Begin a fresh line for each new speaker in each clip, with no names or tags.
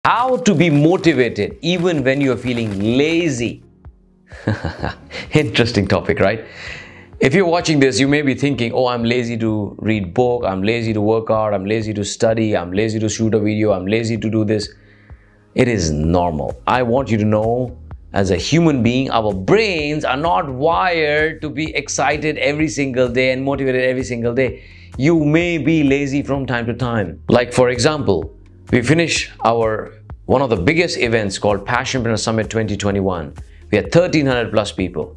How to be motivated even when you're feeling lazy. Interesting topic, right? If you're watching this, you may be thinking, oh, I'm lazy to read book, I'm lazy to work out, I'm lazy to study, I'm lazy to shoot a video, I'm lazy to do this. It is normal. I want you to know, as a human being, our brains are not wired to be excited every single day and motivated every single day. You may be lazy from time to time. Like, for example, we finish one of the biggest events called Passionpreneur Summit 2021. We had 1,300 plus people.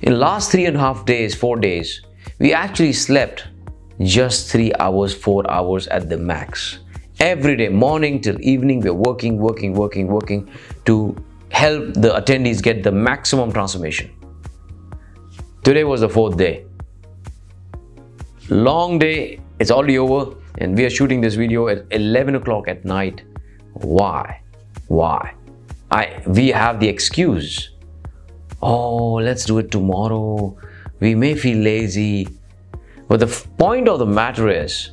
In the last 3.5 days, 4 days, we actually slept just 3 hours, 4 hours at the max. Every day, morning till evening, we're working to help the attendees get the maximum transformation. Today was the 4th day. Long day, it's already over, and we are shooting this video at 11 o'clock at night. Why? We have the excuse. Oh, let's do it tomorrow. We may feel lazy. But the point of the matter is,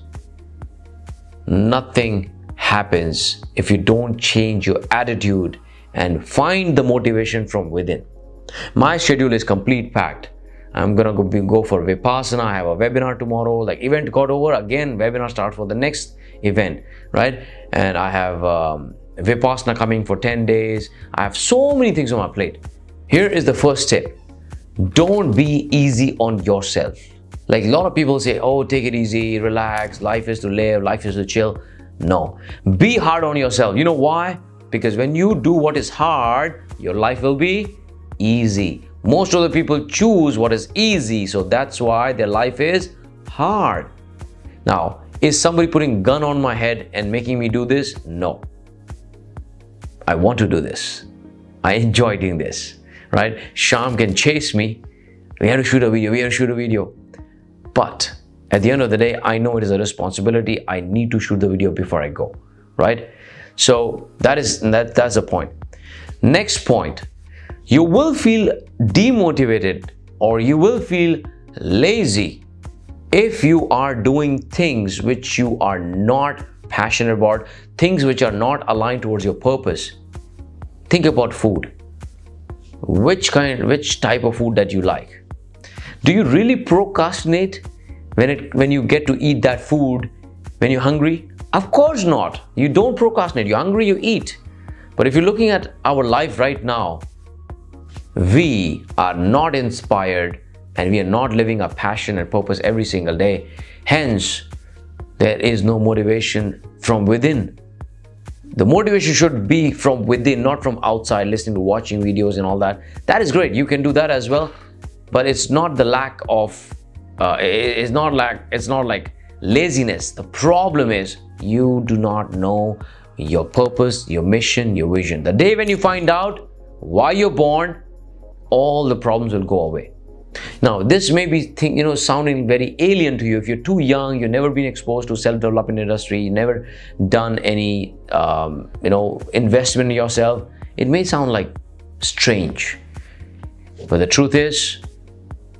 nothing happens if you don't change your attitude and find the motivation from within. My schedule is complete packed. I'm gonna go for Vipassana. I have a webinar tomorrow. Like, event got over, again webinar starts for the next event, right? And I have Vipassana coming for 10 days. I have so many things on my plate. Here is the first tip. Don't be easy on yourself. Like, a lot of people say, oh, take it easy, relax, life is to live, life is to chill. No, be hard on yourself. You know why? Because when you do what is hard, your life will be easy. Most of the people choose what is easy, so that's why their life is hard. Now, is somebody putting a gun on my head and making me do this? No. I want to do this. I enjoy doing this, right? Sham can chase me. We have to shoot a video. But at the end of the day, I know it is a responsibility. I need to shoot the video before I go, right? So that's the point. Next point, you will feel demotivated or you will feel lazy if you are doing things which you are not passionate about, things which are not aligned towards your purpose. Think about food. Which type of food that you like? Do you really procrastinate when you get to eat that food when you're hungry? Of course not. You don't procrastinate. You're hungry, you eat. But if you're looking at our life right now, we are not inspired and we are not living our passion and purpose every single day. Hence, there is no motivation from within. The motivation should be from within, not from outside, listening to watching videos and all that. That is great. You can do that as well. But it's not the lack of, it's not like laziness. The problem is you do not know your purpose, your mission, your vision. The day when you find out why you're born, all the problems will go away. Now, this may be sounding very alien to you. If you're too young, you've never been exposed to self-development industry, you never done any investment in yourself, it may sound like strange. But the truth is,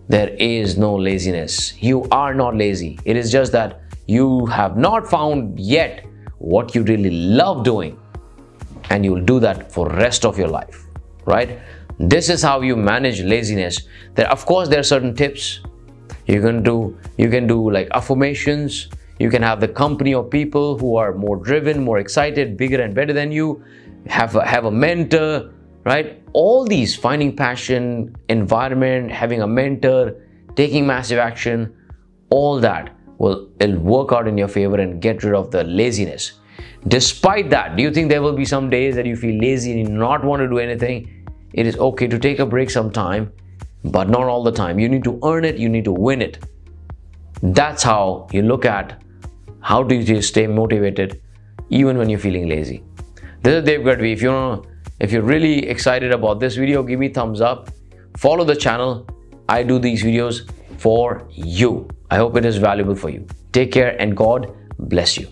there is no laziness. You are not lazy. It is just that you have not found yet what you really love doing, and you'll do that for the rest of your life, right? This is how you manage laziness. Of course, there are certain tips. You can do like affirmations. You can have the company of people who are more driven, more excited, bigger and better than you. Have a mentor, right? All these, finding passion, environment, having a mentor, taking massive action, all that will work out in your favor and get rid of the laziness. Despite that, do you think there will be some days that you feel lazy and not want to do anything? It is okay to take a break sometime, but not all the time. You need to earn it, you need to win it. That's how you look at how do you stay motivated even when you're feeling lazy. This is Dave Gadhvi. If you're really excited about this video, give me a thumbs up. Follow the channel. I do these videos for you. I hope it is valuable for you. Take care and God bless you.